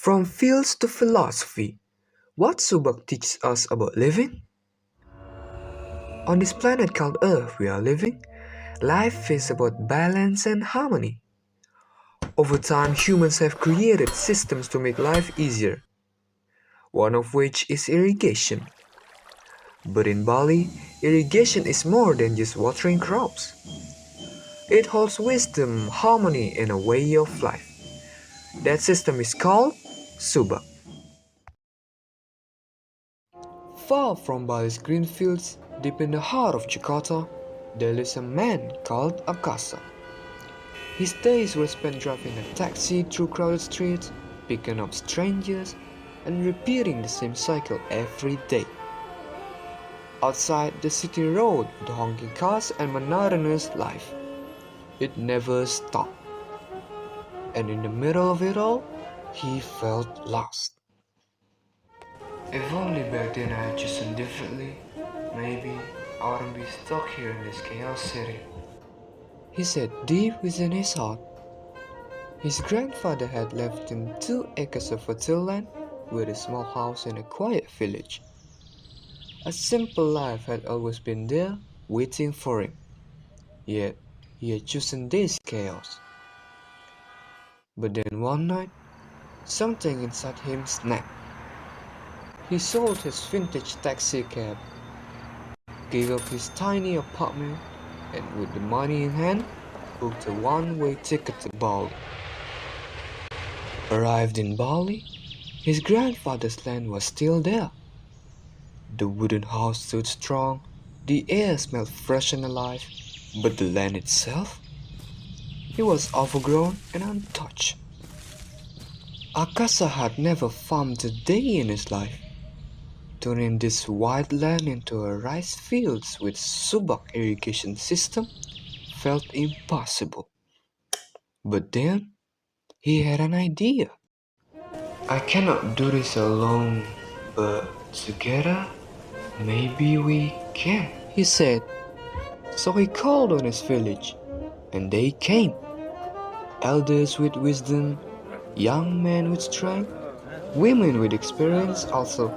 From fields to philosophy, what Subak teaches us about living? On this planet called Earth we are living, life is about balance and harmony. Over time, humans have created systems to make life easier, one of which is irrigation. But in Bali, irrigation is more than just watering crops. It holds wisdom, harmony, and a way of life. That system is called Subak. Far from Bali's green fields, deep in the heart of Jakarta, there lives a man called Akasa. His days were spent driving a taxi through crowded streets, picking up strangers, and repeating the same cycle every day. Outside, the city roared with honking cars and monotonous life. It never stopped. And in the middle of it all, he felt lost. If only back then I had chosen differently, maybe I wouldn't be stuck here in this chaos city. He said deep within his heart. His grandfather had left him 2 acres of fertile land with a small house in a quiet village. A simple life had always been there, waiting for him. Yet, he had chosen this chaos. But then one night, something inside him snapped. He sold his vintage taxi cab, gave up his tiny apartment, and with the money in hand, booked a one-way ticket to Bali. Arrived in Bali, his grandfather's land was still there. The wooden house stood strong, the air smelled fresh and alive, but the land itself? It was overgrown and untouched. Akasa had never farmed a day in his life. Turning this wide land into a rice fields with Subak irrigation system felt impossible. But then, he had an idea. I cannot do this alone, but together, maybe we can, he said. So he called on his village, and they came. Elders with wisdom, young men with strength, women with experience, also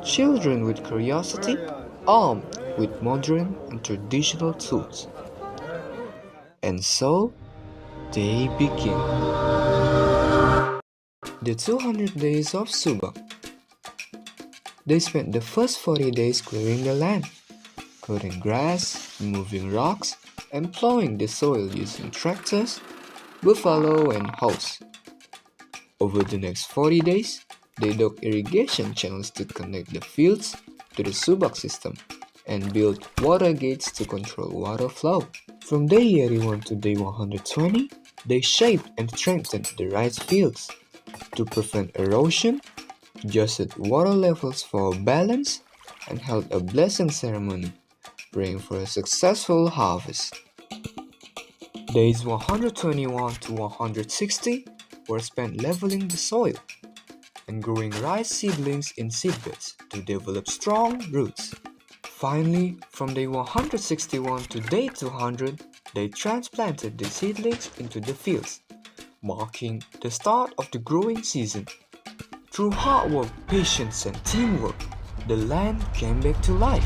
children with curiosity, armed with modern and traditional tools. And so, they begin. The 200 days of Subak. They spent the first 40 days clearing the land, cutting grass, removing rocks, and plowing the soil using tractors, buffalo, and hoes. Over the next 40 days, they dug irrigation channels to connect the fields to the Subak system and built water gates to control water flow. From day 81 to day 120, they shaped and strengthened the rice fields to prevent erosion, adjusted water levels for balance, and held a blessing ceremony, praying for a successful harvest. Days 121 to 160 were spent leveling the soil and growing rice seedlings in seedbeds to develop strong roots. Finally, from day 161 to day 200, they transplanted the seedlings into the fields, marking the start of the growing season. Through hard work, patience, and teamwork, the land came back to life.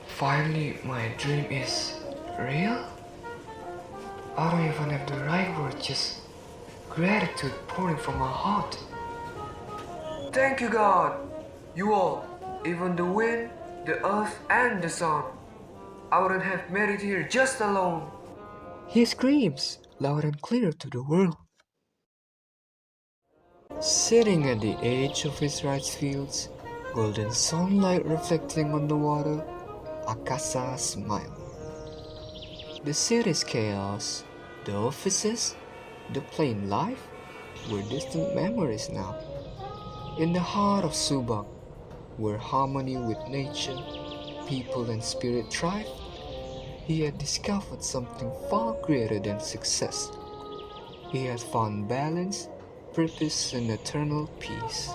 Finally, my dream is real? I don't even have the right words, just gratitude pouring from my heart. Thank you, God. You all, even the wind, the earth, and the sun. I wouldn't have made it here just alone. He screams loud and clear to the world. Sitting at the edge of his rice fields, golden sunlight reflecting on the water, Akasa smiled. The city's chaos, the offices, the plain life were distant memories now. In the heart of Subak, where harmony with nature, people, and spirit thrive, he had discovered something far greater than success. He had found balance, purpose, and eternal peace.